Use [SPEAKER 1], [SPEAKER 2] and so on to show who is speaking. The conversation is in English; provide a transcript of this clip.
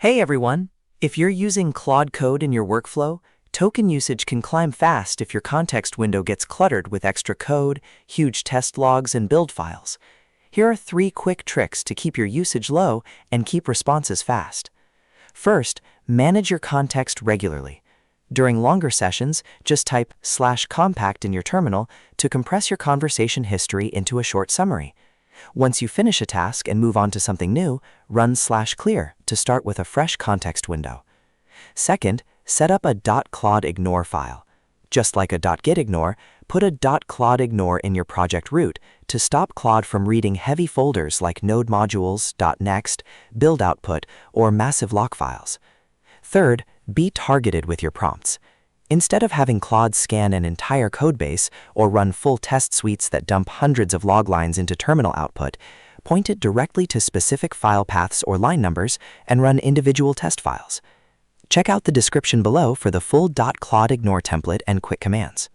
[SPEAKER 1] Hey everyone! If you're using Claude Code in your workflow, token usage can climb fast if your context window gets cluttered with extra code, huge test logs, and build files. Here are 3 quick tricks to keep your usage low and keep responses fast. First, manage your context regularly. During longer sessions, just type /compact in your terminal to compress your conversation history into a short summary. Once you finish a task and move on to something new, run /clear to start with a fresh context window. Second, set up a .claude ignore file. Just like a .git ignore, put a .claude ignore in your project root to stop Claude from reading heavy folders like node modules, .next, build output, or massive lock files. Third, be targeted with your prompts. Instead of having Claude scan an entire codebase or run full test suites that dump hundreds of log lines into terminal output, point it directly to specific file paths or line numbers and run individual test files. Check out the description below for the full .claude ignore template and quick commands.